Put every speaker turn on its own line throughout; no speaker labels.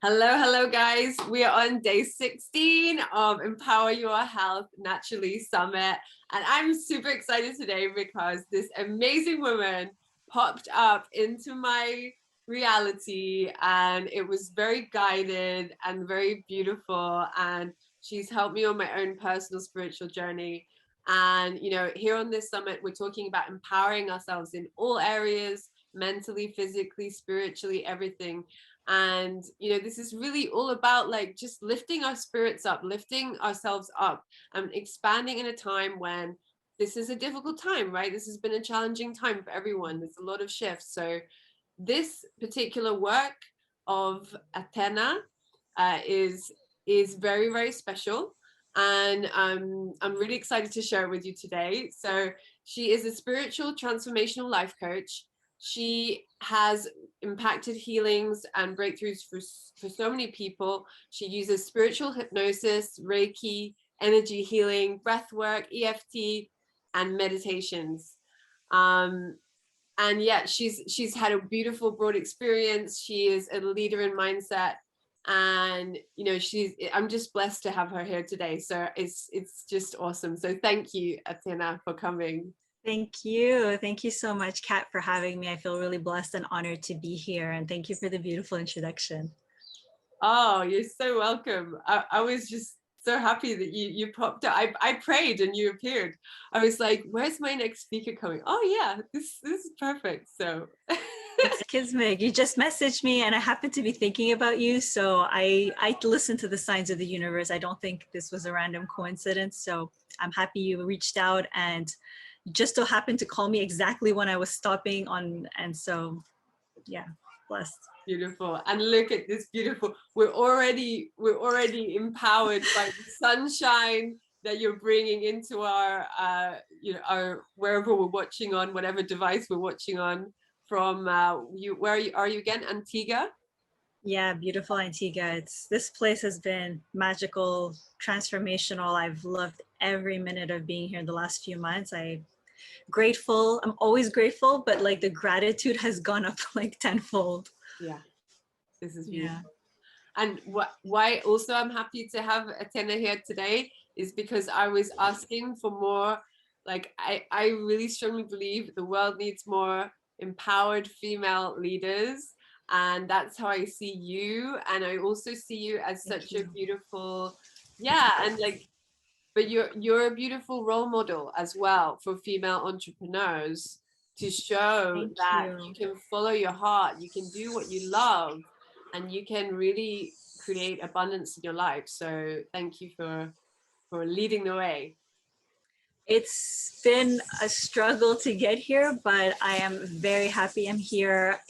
Hello, guys. We are on day 16 of Empower Your Health Naturally Summit. And I'm super excited today because this amazing woman popped up into my reality, and it was very guided and very beautiful. And she's helped me on my own personal spiritual journey. And, here on this summit, we're talking about empowering ourselves in all areas, mentally, physically, spiritually, everything. And this is really all about like just lifting our spirits up, lifting ourselves up, and expanding in a time when this is a difficult time, right? This has been a challenging time for everyone. There's a lot of shifts. So this particular work of Atena is very, very special, and I'm really excited to share it with you today. So she is a spiritual transformational life coach. She has impacted healings and breakthroughs for so many people. She uses spiritual hypnosis, Reiki, energy healing, breath work, EFT, and meditations. And yeah, she's had a beautiful broad experience. She is a leader in mindset, and I'm just blessed to have her here today. So it's just awesome. So thank you, Atena, for coming.
Thank you. Thank you so much, Kat, for having me. I feel really blessed and honored to be here. And thank you for the beautiful introduction.
Oh, you're so welcome. I was just so happy that you popped up. I prayed and you appeared. I was like, where's my next speaker coming? Oh yeah, this is perfect. So
it's Kismet. You just messaged me and I happened to be thinking about you. So I listen to the signs of the universe. I don't think this was a random coincidence. So I'm happy you reached out and just so happened to call me exactly when I was stopping on. And so, yeah, blessed.
Beautiful. And look at this beautiful, we're already empowered by the sunshine that you're bringing into our our wherever we're watching on, whatever device we're watching on from. Where are you again? Antigua?
Yeah, beautiful Antigua. This place has been magical, transformational. I've loved every minute of being here the last few months. I'm always grateful, but like the gratitude has gone up like tenfold.
Yeah, this is beautiful. Yeah. And why also I'm happy to have Atena here today is because I was asking for more, like I really strongly believe the world needs more empowered female leaders, and that's how I see you. And I also see you as such a beautiful, and like, but you're a beautiful role model as well for female entrepreneurs, to show that you can follow your heart, you can do what you love, and you can really create abundance in your life. So thank you for leading the way.
It's been a struggle to get here, but I am very happy I'm here.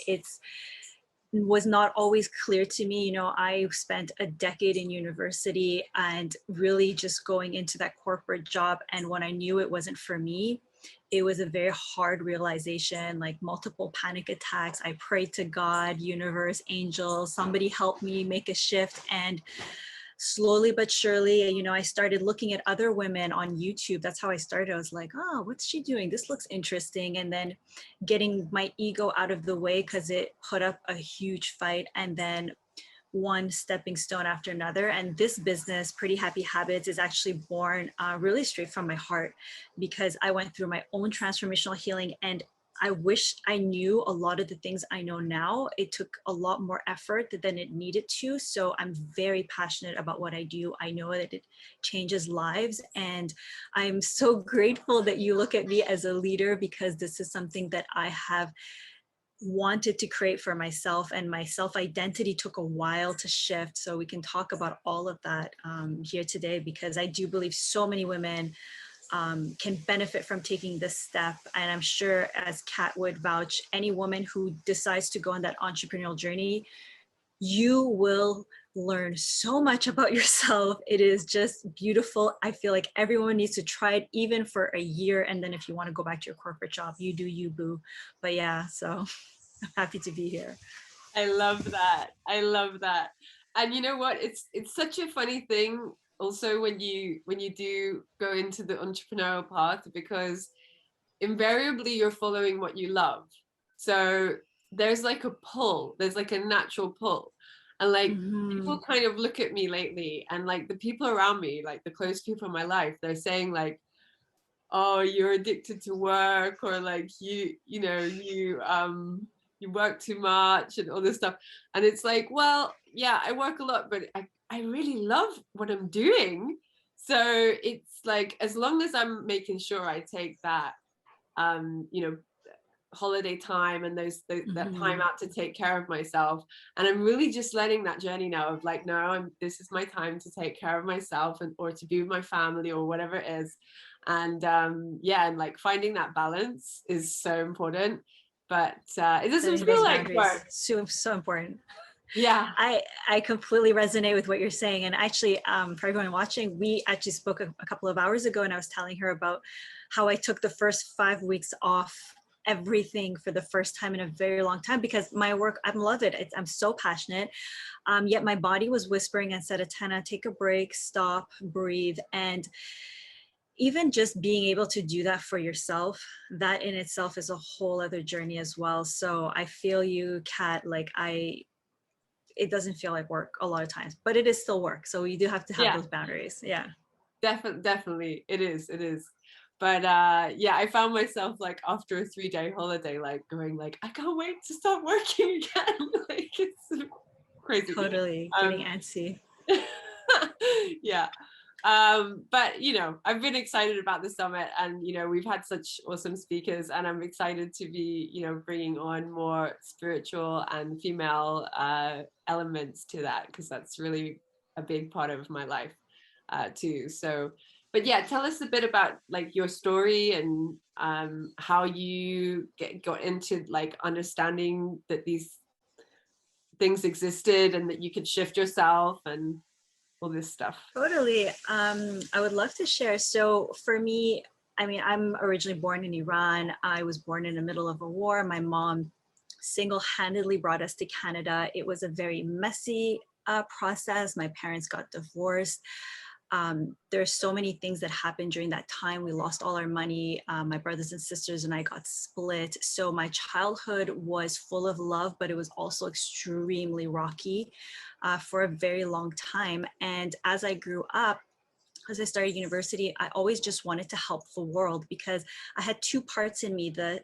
Was not always clear to me. I spent a decade in university and really just going into that corporate job. And when I knew it wasn't for me, it was a very hard realization, like multiple panic attacks. I prayed to God, universe, angels, somebody help me make a shift. And slowly but surely, I started looking at other women on YouTube. That's how I started. I was like, oh, what's she doing? This looks interesting. And then getting my ego out of the way because it put up a huge fight. And then one stepping stone after another. And this business, Pretty Happy Habits, is actually born really straight from my heart, because I went through my own transformational healing, and I wish I knew a lot of the things I know now. It took a lot more effort than it needed to. So I'm very passionate about what I do. I know that it changes lives. And I'm so grateful that you look at me as a leader, because this is something that I have wanted to create for myself, and my self-identity took a while to shift. So we can talk about all of that here today, because I do believe so many women can benefit from taking this step. And I'm sure, as Kat would vouch, any woman who decides to go on that entrepreneurial journey, you will learn so much about yourself. It is just beautiful. I feel like everyone needs to try it, even for a year. And then if you want to go back to your corporate job, you do you, boo. But yeah, so I'm happy to be here.
I love that. I love that. And you know what? It's such a funny thing also when you do go into the entrepreneurial path, because invariably you're following what you love. So there's like a pull, there's like a natural pull. And like people
Mhm.
kind of look at me lately, and like the people around me, like the close people in my life, they're saying like, oh, you're addicted to work, or like you work too much and all this stuff. And it's like, well, yeah, I work a lot, but I really love what I'm doing. So it's like, as long as I'm making sure I take that you know, holiday time and that time
Mhm.
out to take care of myself, and I'm really just letting that journey now of like, no, this is my time to take care of myself, and or to be with my family or whatever it is. And yeah, and like finding that balance is so important, but it doesn't
Setting those
feel like
boundaries,
work.
so important.
Yeah.
I completely resonate with what you're saying. And actually, for everyone watching, we actually spoke a couple of hours ago, and I was telling her about how I took the first 5 weeks off everything for the first time in a very long time, because my work, I love it. I'm so passionate. Yet my body was whispering and said, Atena, take a break, stop, breathe. And even just being able to do that for yourself, that in itself is a whole other journey as well. So I feel you, Kat. Like it doesn't feel like work a lot of times, but it is still work. So you do have to have
Yeah,
those boundaries. Yeah.
definitely it is. But yeah, I found myself like after a 3-day holiday, like going like, I can't wait to start working again. Like it's crazy.
Totally getting
um
antsy.
yeah. But you know, I've been excited about the summit, and you know, we've had such awesome speakers, and I'm excited to be, you know, bringing on more spiritual and female elements to that, because that's really a big part of my life too. So but yeah, tell us a bit about like your story, and how you got into like understanding that these things existed and that you could shift yourself and all this stuff.
Totally. I would love to share. So for me, I mean, I'm originally born in Iran. I was born in the middle of a war. My mom single-handedly brought us to Canada. It was a very messy process. My parents got divorced. There's so many things that happened during that time. We lost all our money. My brothers and sisters and I got split. So my childhood was full of love, but it was also extremely rocky for a very long time. And as I grew up, as I started university, I always just wanted to help the world, because I had two parts in me, the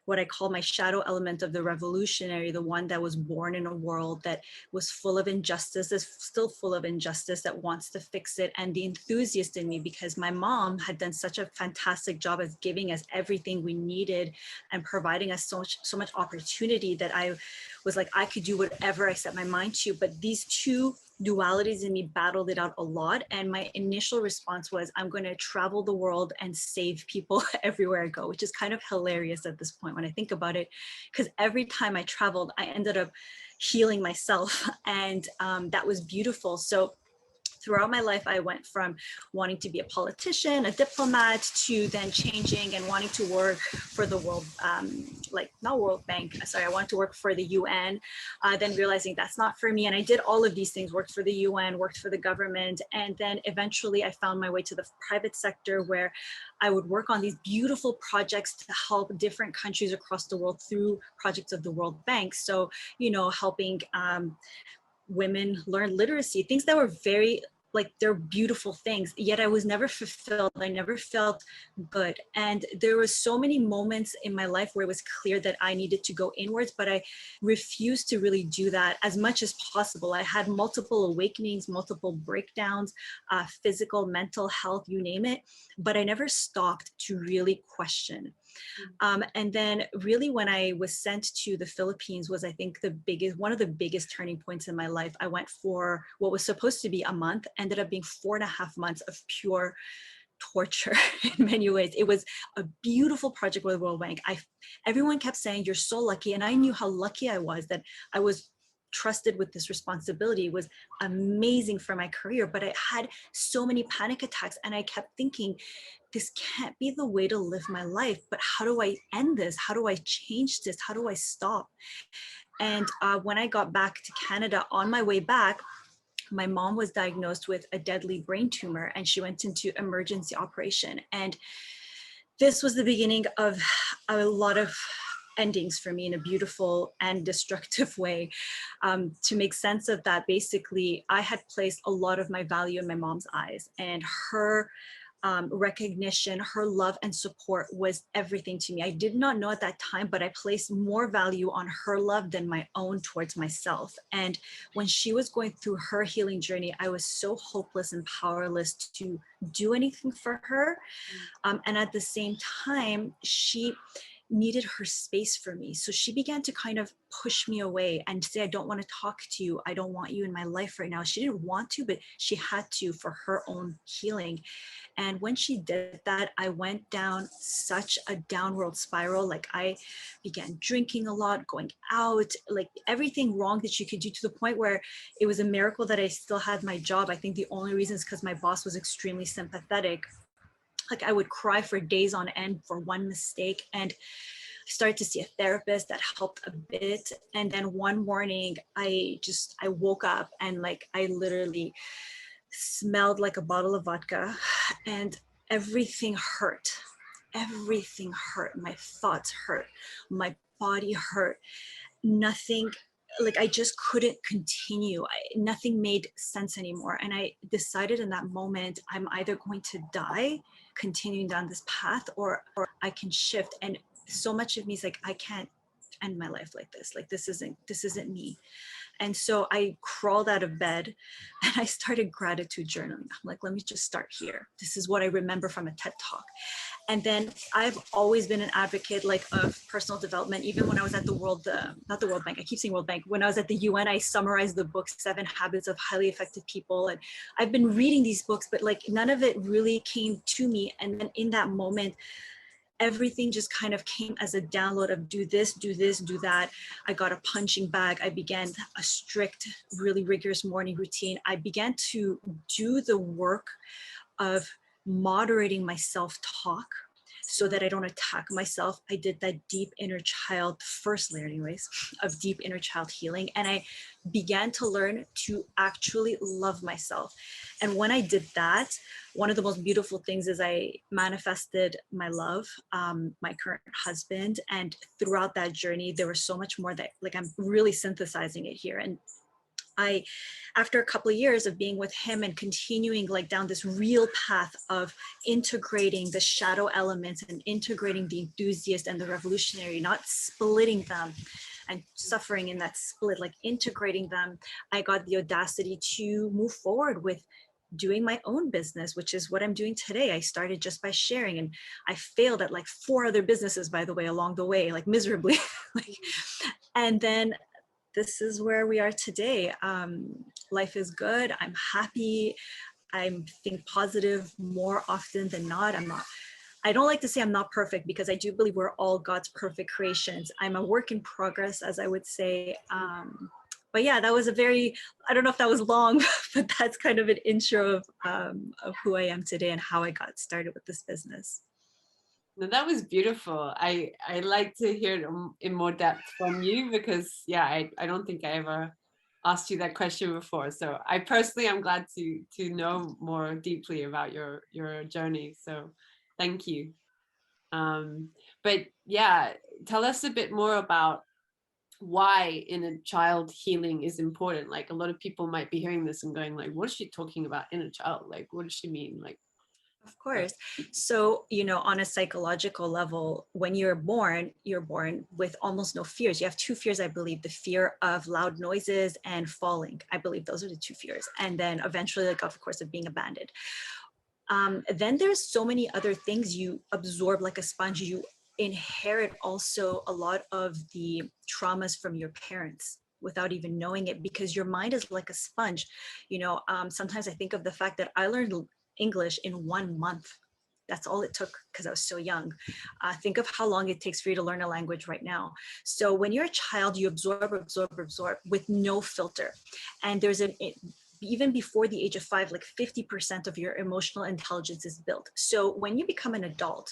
what I call my shadow element of the revolutionary, the one that was born in a world that was full of injustice, is still full of injustice, that wants to fix it, and the enthusiast in me, because my mom had done such a fantastic job as giving us everything we needed and providing us so much opportunity, that I was like, I could do whatever I set my mind to. But these two dualities in me battled it out a lot. And my initial response was, I'm going to travel the world and save people everywhere I go, which is kind of hilarious at this point when I think about it, because every time I traveled, I ended up healing myself. And that was beautiful. So throughout my life, I went from wanting to be a politician, a diplomat, to then changing and wanting to work for the world, like not World Bank, sorry, I wanted to work for the UN, then realizing that's not for me. And I did all of these things, worked for the UN, worked for the government. And then eventually I found my way to the private sector, where I would work on these beautiful projects to help different countries across the world through projects of the World Bank. So, you know, helping women learn literacy, things that were very, like, they're beautiful things, yet I was never fulfilled. I never felt good. And there was so many moments in my life where it was clear that I needed to go inwards, but I refused to really do that as much as possible. I had multiple awakenings, multiple breakdowns, physical, mental health, you name it, but I never stopped to really question. And then really when I was sent to the Philippines was, I think, one of the biggest turning points in my life. I went for what was supposed to be a month, ended up being 4.5 months of pure torture in many ways. It was a beautiful project with the World Bank. Everyone kept saying, you're so lucky. And I knew how lucky I was that I was trusted with this responsibility. It was amazing for my career, but I had so many panic attacks, and I kept thinking, this can't be the way to live my life. But how do I end this? How do I change this? How do I stop? And when I got back to Canada, on my way back, my mom was diagnosed with a deadly brain tumor, and she went into emergency operation. And this was the beginning of a lot of endings for me in a beautiful and destructive way. To make sense of that, basically, I had placed a lot of my value in my mom's eyes, and her recognition, her love and support was everything to me. I did not know at that time, but I placed more value on her love than my own towards myself. And when she was going through her healing journey, I was so hopeless and powerless to do anything for her. And at the same time, she needed her space for me. So she began to kind of push me away and say, I don't want to talk to you. I don't want you in my life right now. She didn't want to, but she had to for her own healing. And when she did that, I went down such a downward spiral. Like I began drinking a lot, going out, like everything wrong that you could do, to the point where it was a miracle that I still had my job. I think the only reason is because my boss was extremely sympathetic. Like I would cry for days on end for one mistake. And I started to see a therapist that helped a bit. And then one morning I woke up and like I literally smelled like a bottle of vodka, and everything hurt. Everything hurt. My thoughts hurt. My body hurt. Nothing, like I just couldn't continue. Nothing made sense anymore. And I decided in that moment, I'm either going to die continuing down this path, or I can shift. And so much of me is like, I can't end my life like this. Like this isn't me. And so I crawled out of bed and I started gratitude journaling. I'm like, let me just start here. This is what I remember from a TED Talk. And then I've always been an advocate like of personal development. Even when I was at not the World Bank, I keep saying World Bank. When I was at the UN, I summarized the book 7 Habits of Highly Effective People. And I've been reading these books, but like none of it really came to me. And then in that moment, everything just kind of came as a download of do this, do that. I got a punching bag. I began a strict, really rigorous morning routine. I began to do the work of moderating my self-talk so that I don't attack myself. I did that deep inner child, first layer anyways, of deep inner child healing. And I began to learn to actually love myself. And when I did that, one of the most beautiful things is I manifested my love, my current husband. And throughout that journey, there was so much more that like, I'm really synthesizing it here. And after a couple of years of being with him and continuing like down this real path of integrating the shadow elements and integrating the enthusiast and the revolutionary, not splitting them and suffering in that split, like integrating them, I got the audacity to move forward with doing my own business, which is what I'm doing today. I started just by sharing, and I failed at like 4 other businesses, by the way, along the way, like miserably. And then this is where we are today. Life is good. I'm happy. I'm think positive more often than not. I don't like to say I'm not perfect, because I do believe we're all God's perfect creations. I'm a work in progress, as I would say. But yeah, that was I don't know if that was long, but that's kind of an intro of who I am today and how I got started with this business.
No, that was beautiful. I like to hear it in more depth from you, because yeah, I don't think I ever asked you that question before. So I personally am glad to know more deeply about your journey. So thank you. But yeah, tell us a bit more about why inner child healing is important. Like a lot of people might be hearing this and going like, what is she talking about, inner child? Like, what does she mean? Like,
of course. So, on a psychological level, when you're born with almost no fears. You have 2 fears, I believe: the fear of loud noises and falling. I believe those are the 2 fears. And then eventually, like, of course, of being abandoned. Then there's so many other things you absorb like a sponge. You inherit also a lot of the traumas from your parents without even knowing it, because your mind is like a sponge. Sometimes I think of the fact that I learned English in 1 month. That's all it took, because I was so young. Think of how long it takes for you to learn a language right now. So when you're a child, you absorb with no filter. And even before the age of 5, like 50% of your emotional intelligence is built. So when you become an adult,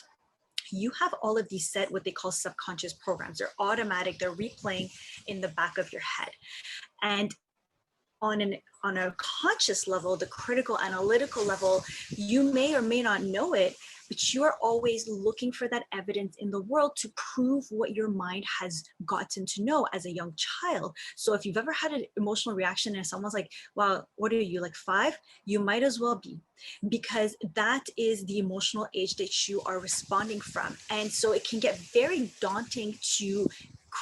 you have all of these set, what they call subconscious programs. They're automatic, they're replaying in the back of your head. And on a conscious level, the critical analytical level, you may or may not know it, but you are always looking for that evidence in the world to prove what your mind has gotten to know as a young child. So if you've ever had an emotional reaction and someone's like, well, what are you, like 5? You might as well be, because that is the emotional age that you are responding from. And so it can get very daunting to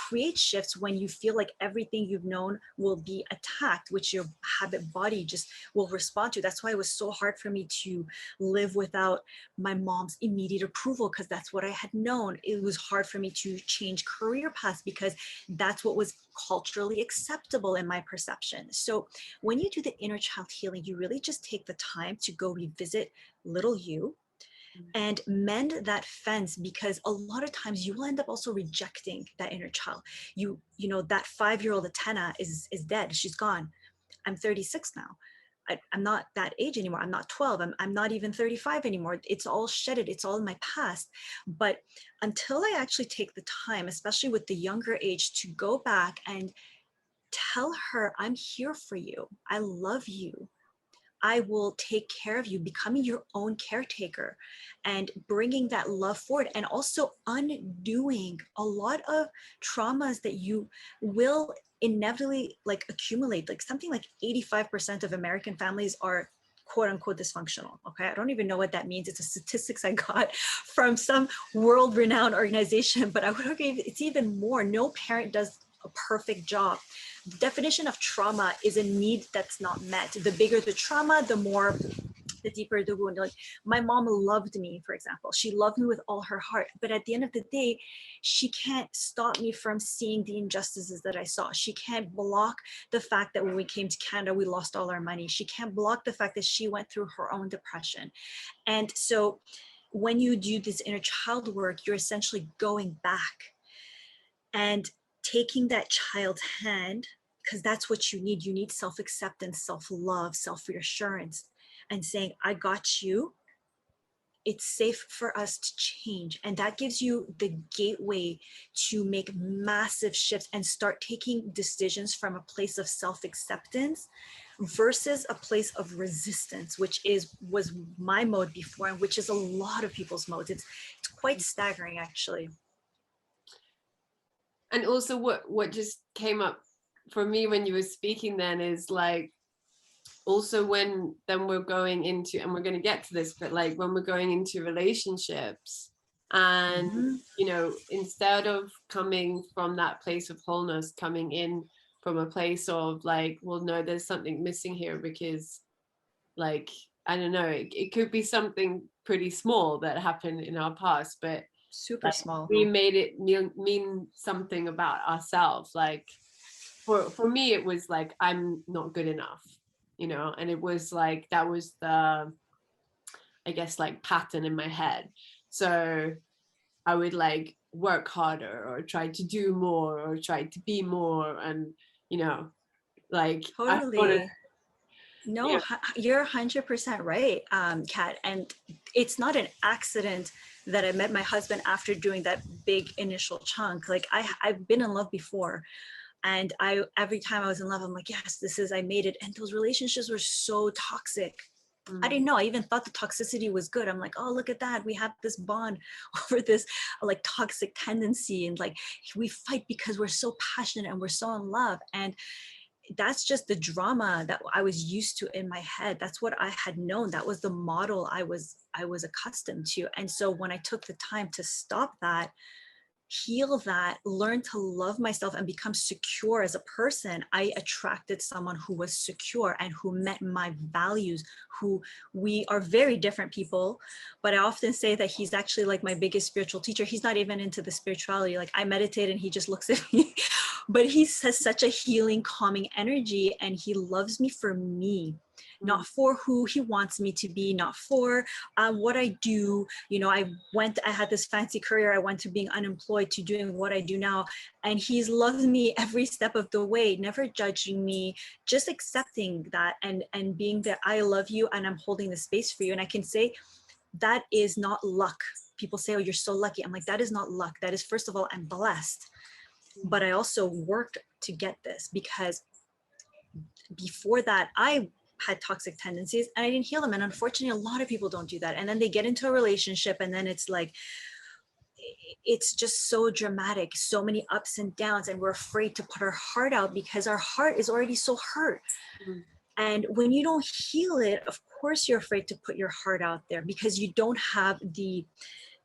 create shifts when you feel like everything you've known will be attacked, which your habit body just will respond to. That's why it was so hard for me to live without my mom's immediate approval, because that's what I had known. It was hard for me to change career paths because that's what was culturally acceptable in my perception. So when you do the inner child healing, you really just take the time to go revisit little you and mend that fence, because a lot of times you will end up also rejecting that inner child. You know, that 5-year-old Atena is dead. She's gone. I'm 36 now. I'm not that age anymore. I'm not 12. I'm not even 35 anymore. It's all shedded. It's all in my past. But until I actually take the time, especially with the younger age, to go back and tell her, I'm here for you. I love you. I will take care of you, becoming your own caretaker and bringing that love forward, and also undoing a lot of traumas that you will inevitably like accumulate. Like something like 85% of American families are quote unquote dysfunctional. Okay. I don't even know what that means. It's a statistics I got from some world renowned organization, but I would argue it's even more. No parent does a perfect job. The definition of trauma is a need that's not met. The bigger the trauma, the deeper the wound. Like my mom loved me, for example. She loved me with all her heart. But at the end of the day, she can't stop me from seeing the injustices that I saw. She can't block the fact that when we came to Canada, we lost all our money. She can't block the fact that she went through her own depression. And so when you do this inner child work, you're essentially going back and taking that child's hand, because that's what you need. You need self-acceptance, self-love, self-reassurance, and saying, I got you. It's safe for us to change. And that gives you the gateway to make massive shifts and start taking decisions from a place of self-acceptance versus a place of resistance, which was my mode before, and which is a lot of people's modes. It's quite staggering, actually.
And also what just came up for me when you were speaking then is like, also when then we're going into, and we're going to get to this, but like when we're going into relationships and you know, instead of coming from that place of wholeness, coming in from a place of like, well, no, there's something missing here, because like, I don't know, it could be something pretty small that happened in our past, but
Super
like
small.
we made it mean something about ourselves. Like for me, it was like, I'm not good enough, you know, and it was like, that was the, I guess, like pattern in my head. So I would like work harder or try to do more or try to be more, and you know, like
Totally. No,
yeah.
you're 100% right, Kat. And it's not an accident that I met my husband after doing that big initial chunk. Like I've been in love before. And every time I was in love, I'm like, yes, I made it. And those relationships were so toxic. I didn't know. I even thought the toxicity was good. I'm like, oh, look at that. We have this bond over this like toxic tendency. And like, we fight because we're so passionate and we're so in love. And that's just the drama that I was used to in my head. That's what I had known. That was the model I was accustomed to. And so when I took the time to stop that, heal that, learn to love myself and become secure as a person, I attracted someone who was secure and who met my values, who we are very different people. But I often say that he's actually like my biggest spiritual teacher. He's not even into the spirituality. Like I meditate and he just looks at me, but he has such a healing, calming energy, and he loves me for me. Not for who he wants me to be, not for what I do. You know, I had this fancy career. I went to being unemployed to doing what I do now. And he's loved me every step of the way, never judging me, just accepting that and being that I love you and I'm holding the space for you. And I can say that is not luck. People say, oh, you're so lucky. I'm like, that is not luck. That is, first of all, I'm blessed. But I also worked to get this, because before that, I had toxic tendencies and I didn't heal them. And unfortunately, a lot of people don't do that. And then they get into a relationship and then it's like, it's just so dramatic, so many ups and downs. And we're afraid to put our heart out because our heart is already so hurt.
Mm.
And when you don't heal it, of course, you're afraid to put your heart out there because you don't have the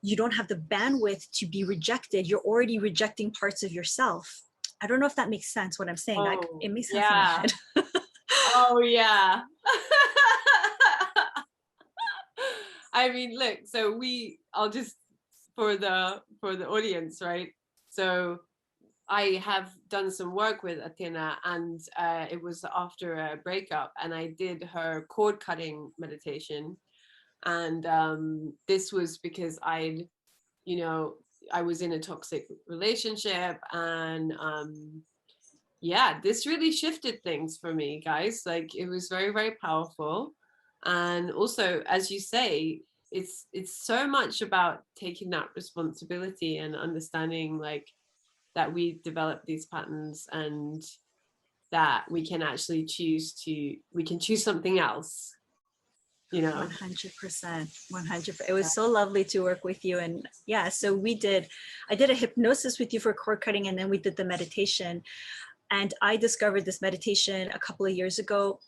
bandwidth to be rejected. You're already rejecting parts of yourself. I don't know if that makes sense what I'm saying.
Oh,
It makes sense in my
yeah.
head.
Oh, yeah. I mean, look, so I'll just, for the audience, right? So I have done some work with Atena, and it was after a breakup, and I did her cord cutting meditation. And this was because I was in a toxic relationship, and yeah, this really shifted things for me, guys. Like, it was very, very powerful. And also, as you say, it's so much about taking that responsibility and understanding, like, that we develop these patterns, and that we can actually choose something else,
100%. 100%. It was so lovely to work with you. And yeah, so I did a hypnosis with you for cord cutting, and then we did the meditation. And I discovered this meditation a couple of years ago.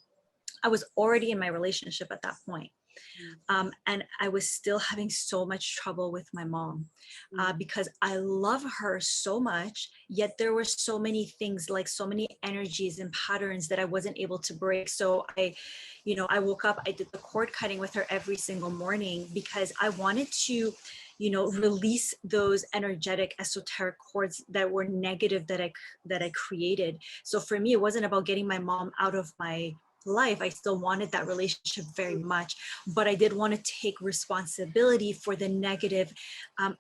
I was already in my relationship at that point. And I was still having so much trouble with my mom because I love her so much, yet there were so many things, like so many energies and patterns that I wasn't able to break. So I woke up, I did the cord cutting with her every single morning because I wanted to, release those energetic, esoteric cords that were negative that I created. So for me, it wasn't about getting my mom out of my life. I still wanted that relationship very much, but I did want to take responsibility for the negative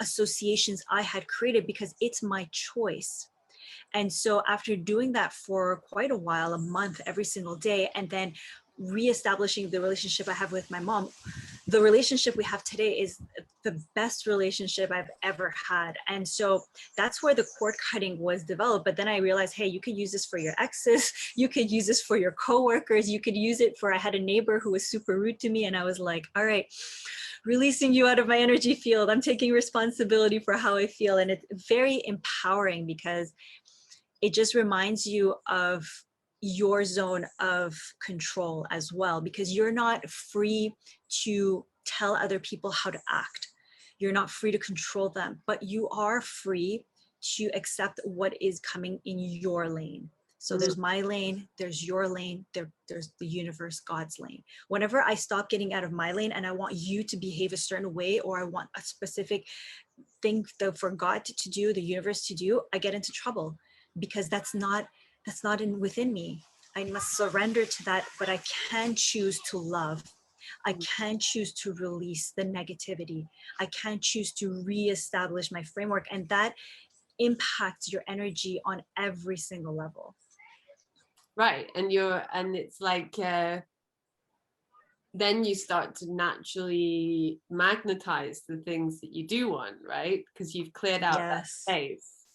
associations I had created because it's my choice. And so after doing that for quite a while, a month, every single day, and then reestablishing the relationship I have with my mom, the relationship we have today is the best relationship I've ever had. And so that's where the cord cutting was developed. But then I realized, hey, you could use this for your exes, you could use this for your coworkers, you could use it for, I had a neighbor who was super rude to me, and I was like, all right, releasing you out of my energy field. I'm taking responsibility for how I feel. And it's very empowering because it just reminds you of your zone of control as well, because you're not free to tell other people how to act. You're not free to control them, but you are free to accept what is coming in your lane. So there's my lane, there's your lane, there's the universe, God's lane. Whenever I stop getting out of my lane and I want you to behave a certain way, or I want a specific thing for God to do, the universe to do, I get into trouble because that's not within me. I must surrender to that, but I can choose to love. I can choose to release the negativity. I can choose to reestablish my framework, and that impacts your energy on every single level.
Right. And it's like, then you start to naturally magnetize the things that you do want, right? Because you've cleared out that space.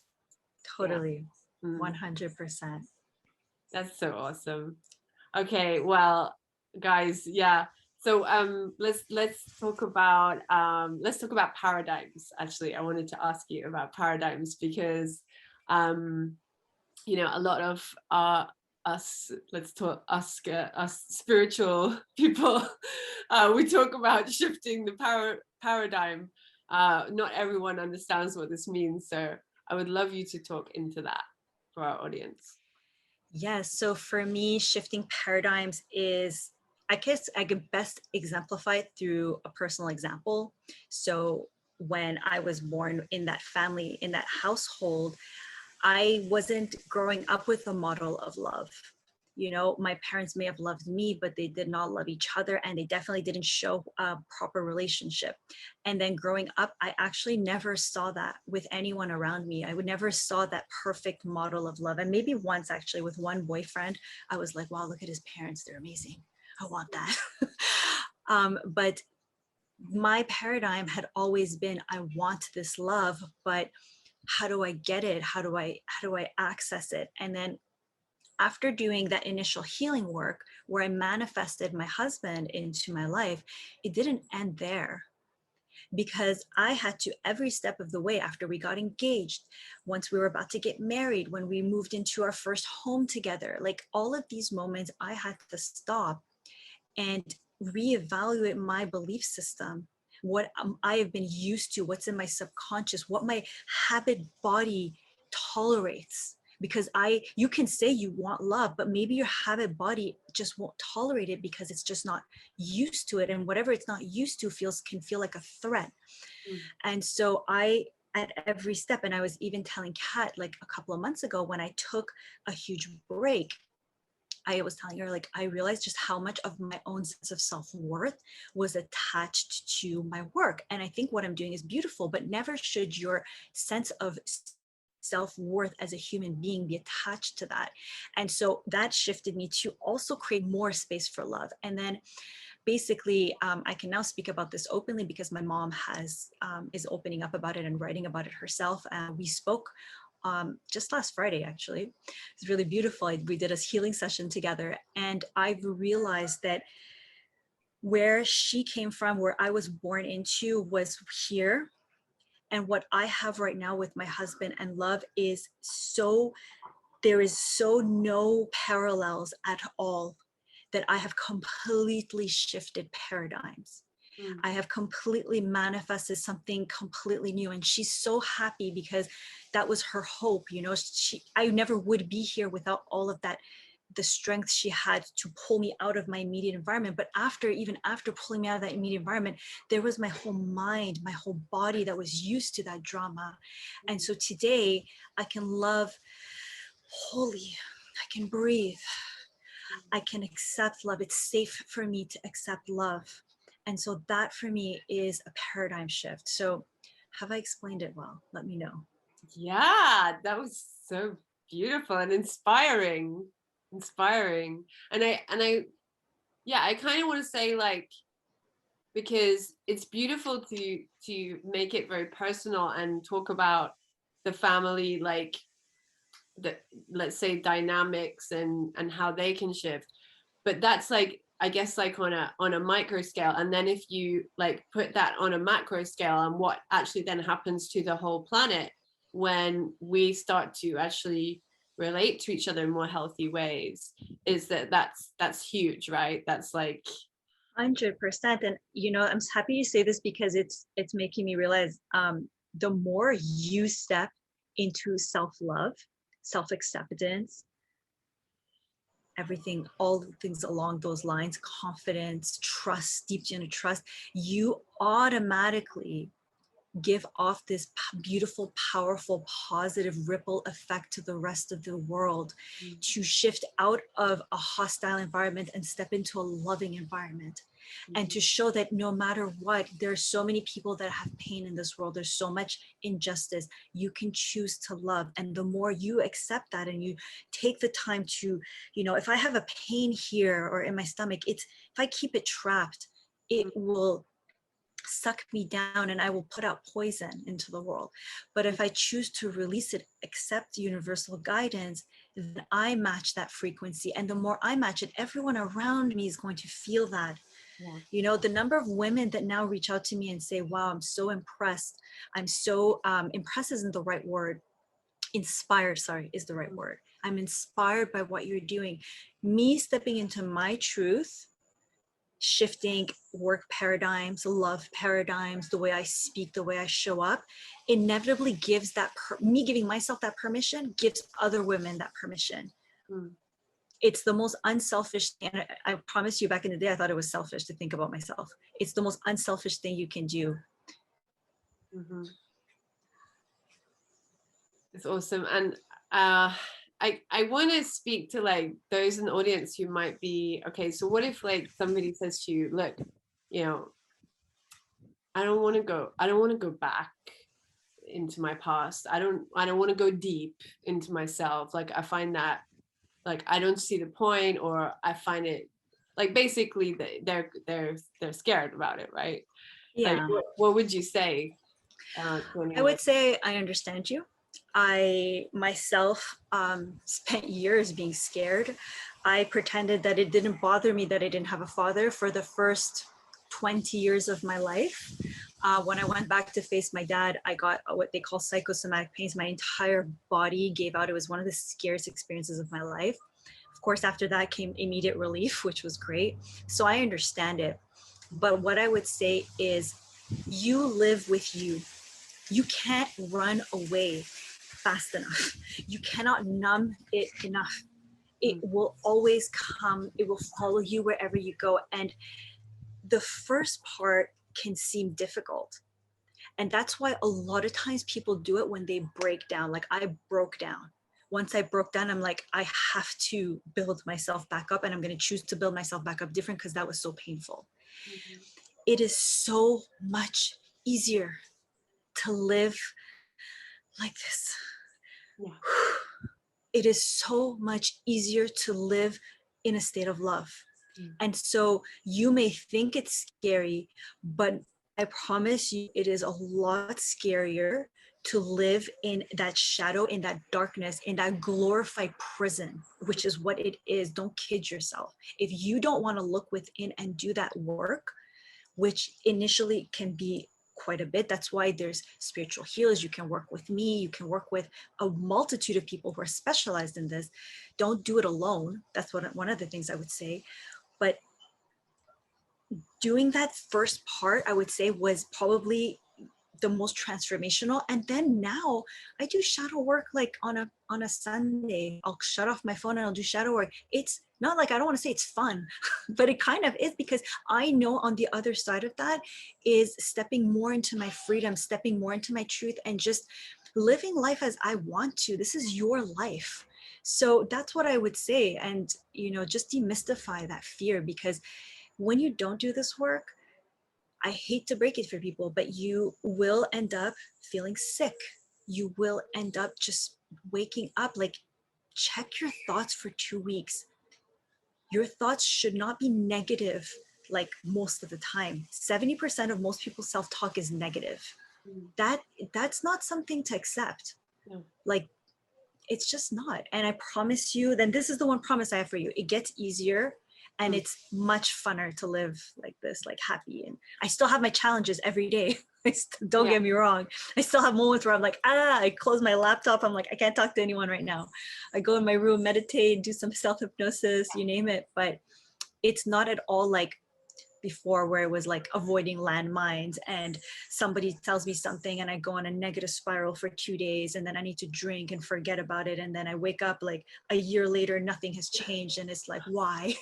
Totally. Yeah. 100%.
That's so awesome. Okay, well, guys, yeah. So let's talk about paradigms. Actually, I wanted to ask you about paradigms because a lot of us spiritual people, we talk about shifting the paradigm. Not everyone understands what this means, so I would love you to talk into that for our audience.
Yes. So for me, shifting paradigms is, I guess I could best exemplify it through a personal example. So when I was born in that family, in that household, I wasn't growing up with a model of love. My parents may have loved me, but they did not love each other, and they definitely didn't show a proper relationship. And then growing up, I actually never saw that with anyone around me. I would never saw that perfect model of love. And maybe once, actually, with one boyfriend, I was like, wow, look at his parents. They're amazing. I want that. But my paradigm had always been, I want this love, but how do I get it? How do I access it? And then after doing that initial healing work where I manifested my husband into my life, it didn't end there, because I had to, every step of the way, after we got engaged, once we were about to get married, when we moved into our first home together, like all of these moments, I had to stop and reevaluate my belief system, what I have been used to, what's in my subconscious, what my habit body tolerates. Because you can say you want love, but maybe your habit body just won't tolerate it because it's just not used to it. And whatever it's not used to can feel like a threat.
Mm.
And so at every step, and I was even telling Kat like a couple of months ago when I took a huge break, I was telling her, like, I realized just how much of my own sense of self-worth was attached to my work. And I think what I'm doing is beautiful, but never should your sense of self-worth as a human being be attached to that. And so that shifted me to also create more space for love. And then basically, I can now speak about this openly because my mom is opening up about it and writing about it herself. We spoke just last Friday, actually. It's really beautiful. We did a healing session together, and I've realized that where she came from, where I was born into, was here. And what I have right now with my husband and love is there is no parallels at all, that I have completely shifted paradigms.
Mm.
I have completely manifested something completely new. And she's so happy because that was her hope. You know, I never would be here without all of that, the strength she had to pull me out of my immediate environment. But even after pulling me out of that immediate environment, there was my whole mind, my whole body that was used to that drama. And so today I can love wholly. I can breathe. I can accept love. It's safe for me to accept love. And so that for me is a paradigm shift. So have I explained it well? Let me know.
Yeah, that was so beautiful and inspiring. And yeah, I kind of want to say, like, because it's beautiful to make it very personal and talk about the family, like the, let's say, dynamics and how they can shift. But that's, like, I guess, like on a micro scale. And then if you like put that on a macro scale, and what actually then happens to the whole planet when we start to actually relate to each other in more healthy ways, is that's huge, right? That's like
100%. And you know, I'm happy you say this because it's making me realize the more you step into self-love, self-acceptance, everything, all the things along those lines, confidence, trust, deep inner trust, you automatically give off this beautiful, powerful, positive ripple effect to the rest of the world, to shift out of a hostile environment and step into a loving environment. And to show that no matter what, there's so many people that have pain in this world. There's so much injustice. You can choose to love. And the more you accept that and you take the time to, you know, if I have a pain here or in my stomach, if I keep it trapped, it will suck me down and I will put out poison into the world. But if I choose to release it, accept universal guidance, then I match that frequency. And the more I match it, everyone around me is going to feel that.
yeah.
You know, the number of women that now reach out to me and say, wow, I'm so impressed. I'm so, impressed isn't the right word. Inspired, sorry, is the right word. I'm inspired by what you're doing. Me stepping into my truth, shifting work paradigms, love paradigms, the way I speak, the way I show up, inevitably gives that, me giving myself that permission, gives other women that permission.
Mm.
It's the most unselfish thing. And I promise you, back in the day, I thought it was selfish to think about myself. It's the most unselfish thing you can do.
Mm-hmm. It's awesome. And I want to speak to like those in the audience who might be, okay, so what if like somebody says to you, look, you know, I don't want to go back into my past. I don't want to go deep into myself. Like, I find that, like, I don't see the point, or I find it, like, basically they're scared about it, right?
Yeah.
Like, what would you say?
I would say, I understand you. I myself spent years being scared. I pretended that it didn't bother me that I didn't have a father for the first 20 years of my life. When I went back to face my dad, I got what they call psychosomatic pains. My entire body gave out. It was one of the scariest experiences of my life. Of course, after that came immediate relief, which was great. So I understand it. But what I would say is you live with you. You can't run away fast enough. You cannot numb it enough. It will always come. It will follow you wherever you go. And the first part can seem difficult. And that's why a lot of times people do it when they break down. Like I broke down. Once I broke down, I'm like, I have to build myself back up, and I'm going to choose to build myself back up different because that was so painful. Mm-hmm. It is so much easier to live like this. Yeah. It is so much easier to live in a state of love. Mm. And so you may think it's scary, but I promise you it is a lot scarier to live in that shadow, in that darkness, in that glorified prison, which is what it is. Don't kid yourself. If you don't want to look within and do that work, which initially can be quite a bit. That's why there's spiritual healers. You can work with me. You can work with a multitude of people who are specialized in this. Don't do it alone. That's one of the things I would say. But doing that first part, I would say, was probably the most transformational. And then now I do shadow work like on a Sunday. I'll shut off my phone and I'll do shadow work. It's not like, I don't want to say it's fun, but it kind of is, because I know on the other side of that is stepping more into my freedom, stepping more into my truth, and just living life as I want to. This is your life. So that's what I would say. And, just demystify that fear, because when you don't do this work, I hate to break it for people, but you will end up feeling sick. You will end up just waking up. Like, check your thoughts for 2 weeks. Your thoughts should not be negative like most of the time. 70% of most people's self-talk is negative. That's not something to accept. No. Like, it's just not. And I promise you, then this is the one promise I have for you. It gets easier. And it's much funner to live like this, like happy. And I still have my challenges every day. Don't get me wrong. I still have moments where I'm like, I close my laptop. I'm like, I can't talk to anyone right now. I go in my room, meditate, do some self-hypnosis, you name it. But it's not at all like before, where it was like avoiding landmines and somebody tells me something and I go on a negative spiral for 2 days, and then I need to drink and forget about it, and then I wake up like a year later, nothing has changed, and it's like, why?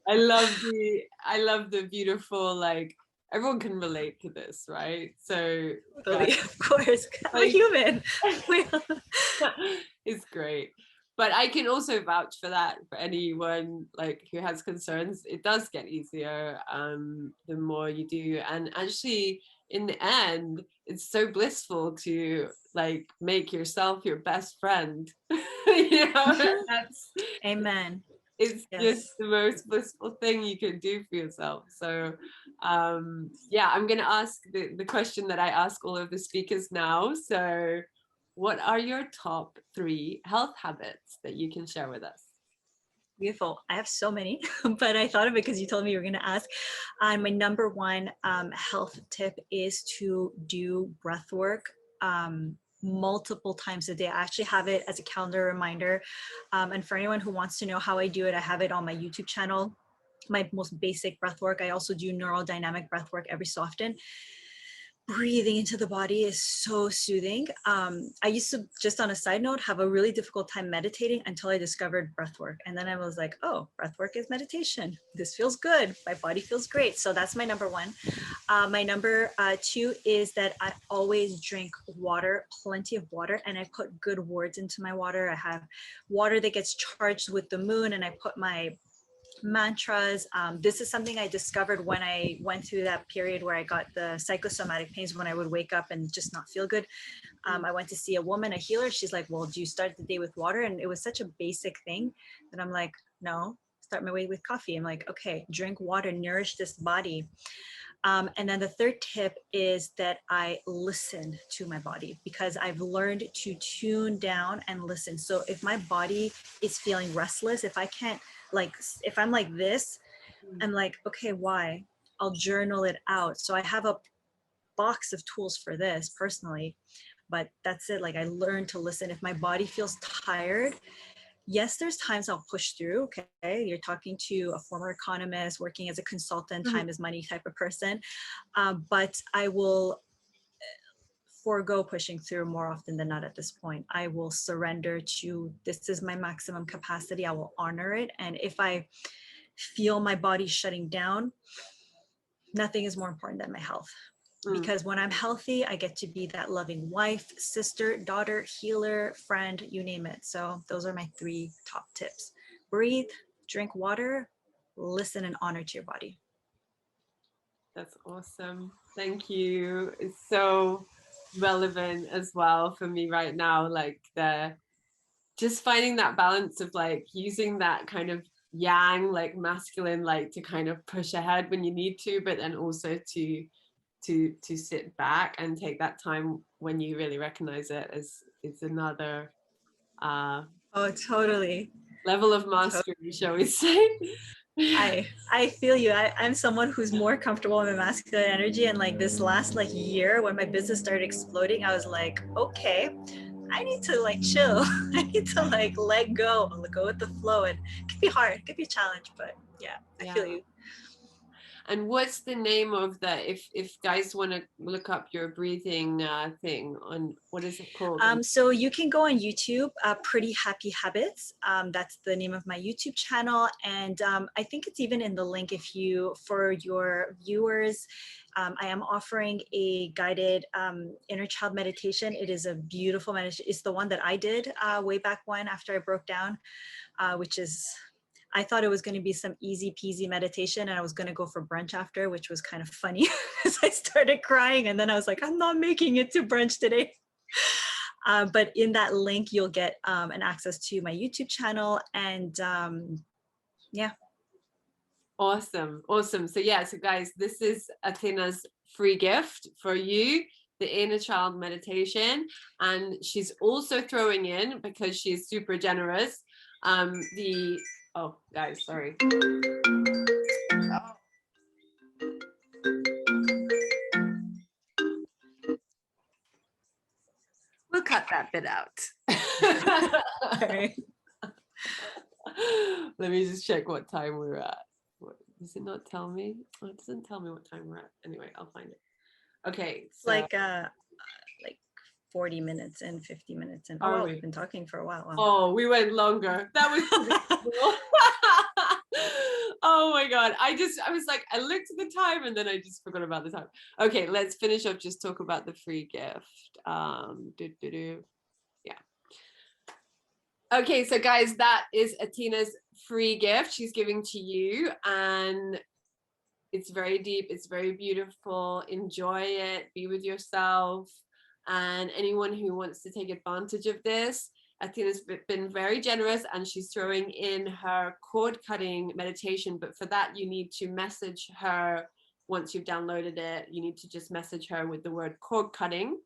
I love the beautiful, like, everyone can relate to this, right? So
of course, I'm a human.
It's great. But I can also vouch for that, for anyone like who has concerns. It does get easier the more you do. And actually, in the end, it's so blissful to like make yourself your best friend. That's
amen.
It's just the most blissful thing you can do for yourself. So I'm gonna ask the question that I ask all of the speakers now. So what are your top 3 health habits that you can share with us?
Beautiful. I have so many, but I thought of it because you told me you were going to ask. My number 1 health tip is to do breath work multiple times a day. I actually have it as a calendar reminder. And for anyone who wants to know how I do it, I have it on my YouTube channel, my most basic breath work. I also do neurodynamic breath work every so often. Breathing into the body is so soothing. I used to, just on a side note, have a really difficult time meditating until I discovered breath work. And then I was like, oh, breath work is meditation. This feels good. My body feels great. So that's my number 1. My number 2 is that I always drink water, plenty of water, and I put good words into my water. I have water that gets charged with the moon, and I put my mantras. This is something I discovered when I went through that period where I got the psychosomatic pains, when I would wake up and just not feel good. I went to see a woman, a healer. She's like, well, do you start the day with water? And it was such a basic thing that I'm like, no, start my way with coffee. I'm like, okay, drink water, nourish this body. And then the third tip is that I listen to my body, because I've learned to tune down and listen. So if my body is feeling restless, if I can't, like, if I'm like this, I'm like, okay, why? I'll journal it out. So I have a box of tools for this personally, but that's it. Like, I learned to listen. If my body feels tired, yes, there's times I'll push through. Okay, you're talking to a former economist, working as a consultant, time is money type of person. But I will forego pushing through more often than not at this point. I will surrender to, this is my maximum capacity. I will honor it. And if I feel my body shutting down, nothing is more important than my health. Because when I'm healthy, I get to be that loving wife, sister, daughter, healer, friend, you name it. So those are my 3 top tips. Breathe, drink water, listen, and honor to your body.
That's awesome. Thank you. It's so relevant as well for me right now. Like, just finding that balance of like using that kind of yang, like masculine, like to kind of push ahead when you need to, but then also to sit back and take that time when you really recognize it as it's another
oh, totally.
level of mastery, shall we say.
I feel you. I'm someone who's more comfortable in the masculine energy, and like this last like year when my business started exploding, I was like, okay, I need to like chill. I need to like let go with the flow. And it could be hard, it could be a challenge, but yeah, I feel you.
And what's the name of the, if guys want to look up your breathing thing, on what is it called?
So you can go on YouTube, Pretty Happy Habits. That's the name of my YouTube channel. And I think it's even in the link if you, for your viewers, I am offering a guided inner child meditation. It is a beautiful meditation. It's the one that I did way back when after I broke down, which is, I thought it was going to be some easy peasy meditation, and I was going to go for brunch after, which was kind of funny as I started crying. And then I was like, I'm not making it to brunch today. But in that link, you'll get an access to my YouTube channel. And yeah.
Awesome. Awesome. So yeah, so guys, this is Athena's free gift for you, the inner child meditation. And she's also throwing in, because she's super generous, oh guys, sorry. We'll cut that bit out.
Okay.
Let me just check what time we're at. Does it not tell me? Oh, it doesn't tell me what time we're at. Anyway, I'll find it. Okay. So,
like 40 minutes and 50 minutes. And oh, we've been talking for a while. Wow.
Oh, we went longer. That was oh my God. I was like, I looked at the time and then I just forgot about the time. Okay, let's finish up. Just talk about the free gift. Yeah. Okay, so guys, that is Athena's free gift she's giving to you, and it's very deep, it's very beautiful. Enjoy it, be with yourself. And anyone who wants to take advantage of this, Athena's been very generous, and she's throwing in her cord cutting meditation. But for that, you need to message her. Once you've downloaded it, you need to just message her with the word cord cutting,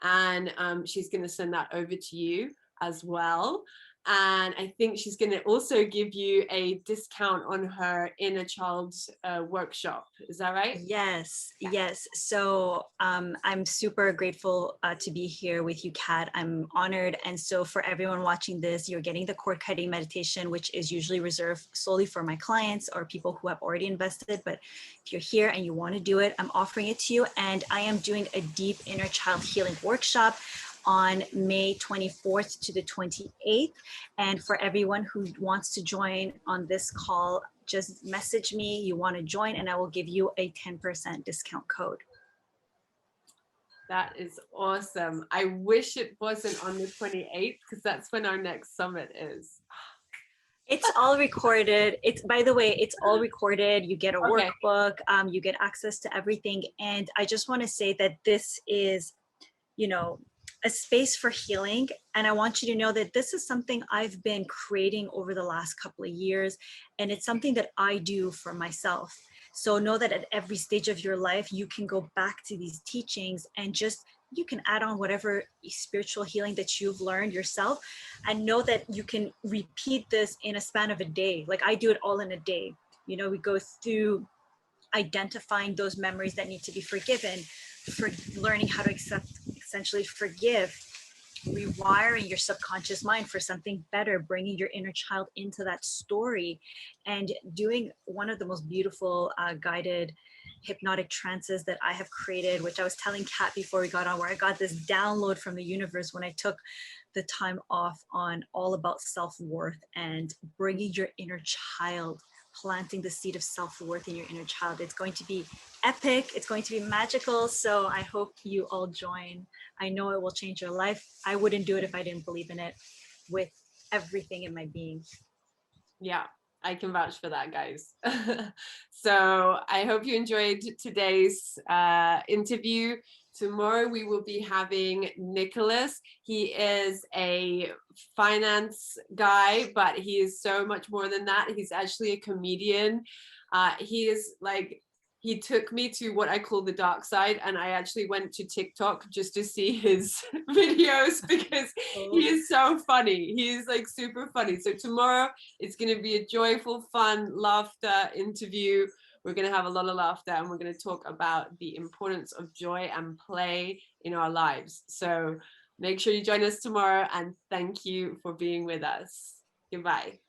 and she's going to send that over to you as well. And I think she's going to also give you a discount on her inner child workshop. Is that right?
Yes, yes. So I'm super grateful to be here with you, Kat. I'm honored. And so for everyone watching this, you're getting the cord cutting meditation, which is usually reserved solely for my clients or people who have already invested. But if you're here and you want to do it, I'm offering it to you. And I am doing a deep inner child healing workshop on May 24th to the 28th. And for everyone who wants to join on this call, just message me, you want to join, and I will give you a 10% discount code.
That is awesome. I wish it wasn't on the 28th, because that's when our next summit is.
It's all recorded. By the way, it's all recorded. You get a workbook, you get access to everything. And I just want to say that this is, a space for healing. And I want you to know that this is something I've been creating over the last couple of years. And it's something that I do for myself. So know that at every stage of your life, you can go back to these teachings and just, you can add on whatever spiritual healing that you've learned yourself, and know that you can repeat this in a span of a day. Like I do it all in a day. You know, we go through identifying those memories that need to be forgiven, for learning how to accept, essentially forgive, rewiring your subconscious mind for something better, bringing your inner child into that story, and doing one of the most beautiful guided hypnotic trances that I have created, which I was telling Kat before we got on, where I got this download from the universe when I took the time off, on all about self-worth and bringing your inner child, planting the seed of self-worth in your inner child. It's going to be epic. It's going to be magical. So I hope you all join. I know it will change your life. I wouldn't do it if I didn't believe in it with everything in my being.
Yeah, I can vouch for that, guys. So I hope you enjoyed today's interview. Tomorrow we will be having Nicholas. He is a finance guy, but he is so much more than that. He's actually a comedian. He is like, he took me to what I call the dark side, and I actually went to TikTok just to see his videos because he is so funny. He is like super funny. So tomorrow it's going to be a joyful, fun, laughter interview. We're going to have a lot of laughter, and we're going to talk about the importance of joy and play in our lives. So make sure you join us tomorrow, and thank you for being with us. Goodbye.